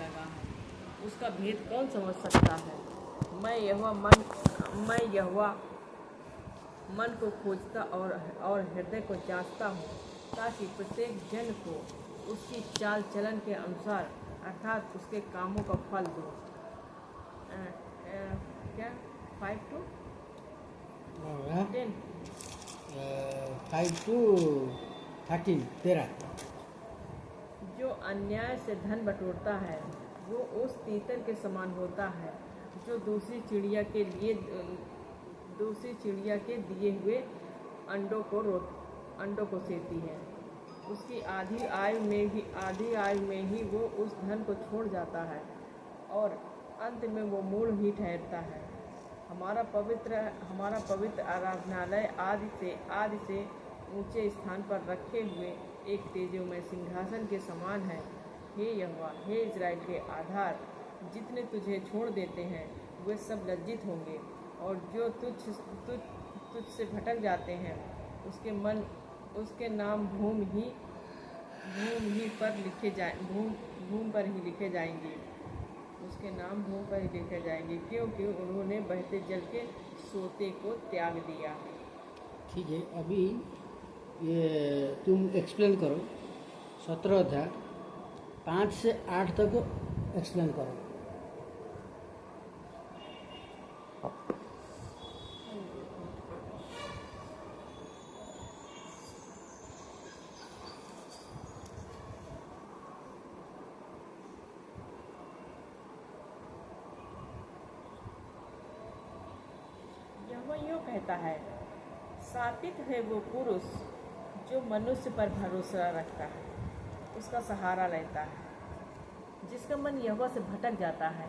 लगा है, उसका भेद कौन समझ सकता है। मैं यहोवा मन को खोजता और हृदय को जांचता हूँ, ताकि प्रत्येक जन को उसकी चाल चलन के अनुसार अर्थात उसके कामों का फल दूँ। क्या 5 to 10 5 to 13 13। जो अन्याय से धन बटोरता है वो उस तीतर के समान होता है जो दूसरी चिड़िया के दिए हुए अंडों को सेती है। उसकी आधी आयु में ही वो उस धन को छोड़ जाता है और अंत में वो मूढ़ ही ठहरता है। हमारा पवित्र आराधनालय आदि से ऊंचे स्थान पर रखे हुए एक तेजोमय सिंहासन के समान है। हे यहोवा, हे इज़राइल के आधार, जितने तुझे छोड़ देते हैं वे सब लज्जित होंगे, और जो तुझ से भटक जाते हैं उसके नाम भूमि पर ही लिखे जाएंगे। उसके नाम भूमि पर ही लिखे जाएंगे, क्योंकि उन्होंने बहते जल के सोते को त्याग दिया। ठीक है, अभी ये तुम एक्सप्लेन करो 17 अध्याय 5 से 8 तक एक्सप्लेन करो। यहोवा यूँ कहता है, शापित है वो पुरुष जो मनुष्य पर भरोसा रखता है, उसका सहारा लेता है, जिसका मन यहोवा से भटक जाता है।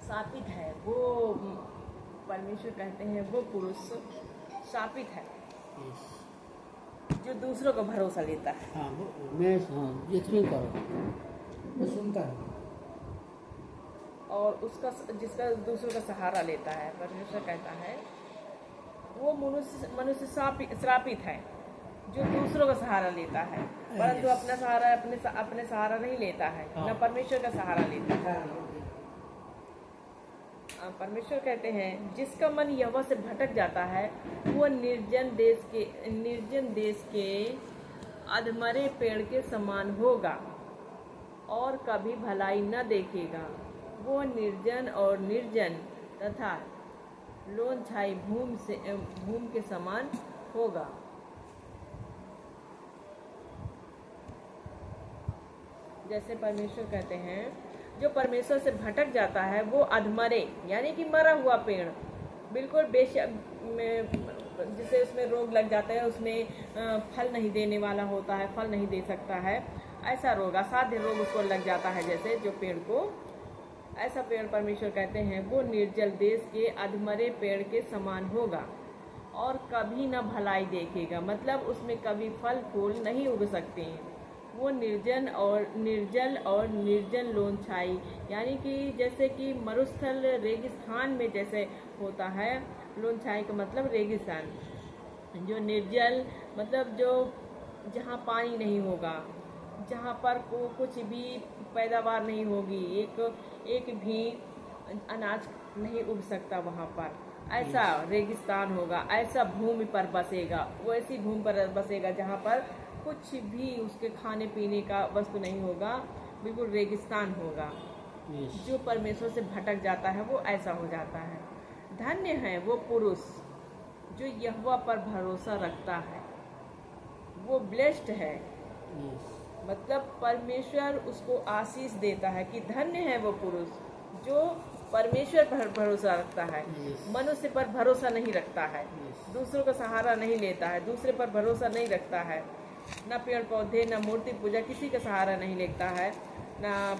शापित है वो, परमेश्वर कहते हैं वो पुरुष शापित है जो दूसरों का भरोसा लेता है। हाँ, मैं एक्सप्लेन करो, मैं सुनता हूँ। और जिसका दूसरों का सहारा लेता है, परमेश्वर कहता है वो मनुष्य श्रापित है जो दूसरों का सहारा लेता है, परंतु अपना सहारा अपने सहारा नहीं लेता है, न परमेश्वर का सहारा लेता है। परमेश्वर कहते हैं जिसका मन यहोवा से भटक जाता है वो निर्जन देश के अधमरे पेड़ के समान होगा और कभी भलाई न देखेगा। वो निर्जन तथा लोनछाई भूमि के समान होगा। जैसे परमेश्वर कहते हैं जो परमेश्वर से भटक जाता है वो अधमरे यानी कि मरा हुआ पेड़, बिल्कुल जिसे उसमें रोग लग जाता है, उसमें फल नहीं देने वाला होता है, फल नहीं दे सकता है, ऐसा रोग, असाध्य रोग उसको लग जाता है। जैसे जो पेड़ को, ऐसा पेड़ परमेश्वर कहते हैं वो निर्जल देश के अधमरे पेड़ के समान होगा और कभी न भलाई देखेगा, मतलब उसमें कभी फल फूल नहीं उग सकते हैं। वो निर्जल और निर्जन लोनछाई यानी कि जैसे कि मरुस्थल रेगिस्तान में जैसे होता है, लोनछाई का मतलब रेगिस्तान, जो निर्जल मतलब जो जहाँ पानी नहीं होगा, जहाँ पर कुछ भी पैदावार नहीं होगी, एक भी अनाज नहीं उग सकता, वहाँ पर ऐसा रेगिस्तान होगा, ऐसा भूमि पर बसेगा, वो ऐसी भूमि पर बसेगा जहाँ पर कुछ भी उसके खाने पीने का वस्तु नहीं होगा, बिल्कुल रेगिस्तान होगा। जो परमेश्वर से भटक जाता है वो ऐसा हो जाता है। धन्य है वो पुरुष जो यहोवा पर भरोसा रखता है, वो ब्लेस्ड है, मतलब परमेश्वर उसको आशीष देता है कि धन्य है वो पुरुष जो परमेश्वर पर भरोसा रखता है, मनुष्य पर भरोसा नहीं रखता है, दूसरों का सहारा नहीं लेता है, दूसरे पर भरोसा नहीं रखता है, न पेड़ पौधे, न मूर्ति पूजा, किसी का सहारा नहीं लेता है, न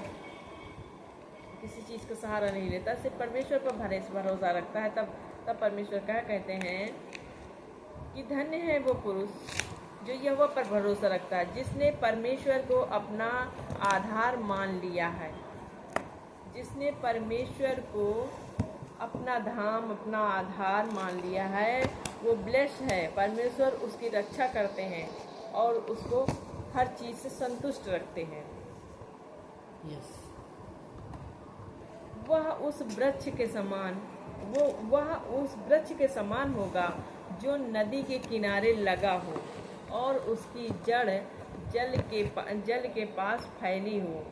किसी चीज़ का सहारा नहीं लेता, सिर्फ परमेश्वर पर भरोसा रखता है। तब परमेश्वर कहते हैं कि धन्य है वो पुरुष जो यहोवा पर भरोसा रखता है, जिसने परमेश्वर को अपना आधार मान लिया है, जिसने परमेश्वर को अपना धाम, अपना आधार मान लिया है, वो ब्लेस्ड है। परमेश्वर उसकी रक्षा करते हैं और उसको हर चीज़ से संतुष्ट रखते हैं। यस। वह उस वृक्ष के समान वह उस वृक्ष के समान होगा जो नदी के किनारे लगा हो और उसकी जड़ जल के पास फैली हो।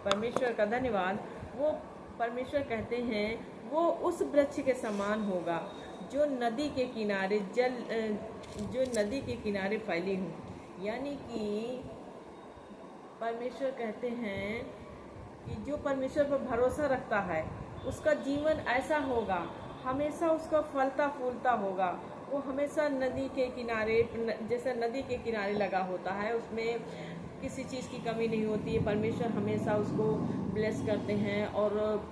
परमेश्वर का धन्यवाद। वो परमेश्वर कहते हैं वो उस वृक्ष के समान होगा जो नदी के किनारे फैली हो। यानी कि परमेश्वर कहते हैं कि जो परमेश्वर पर भरोसा रखता है उसका जीवन ऐसा होगा, हमेशा उसका फलता फूलता होगा। वो हमेशा नदी के किनारे, जैसे नदी के किनारे लगा होता है, उसमें किसी चीज़ की कमी नहीं होती है। परमेश्वर हमेशा उसको ब्लेस करते हैं और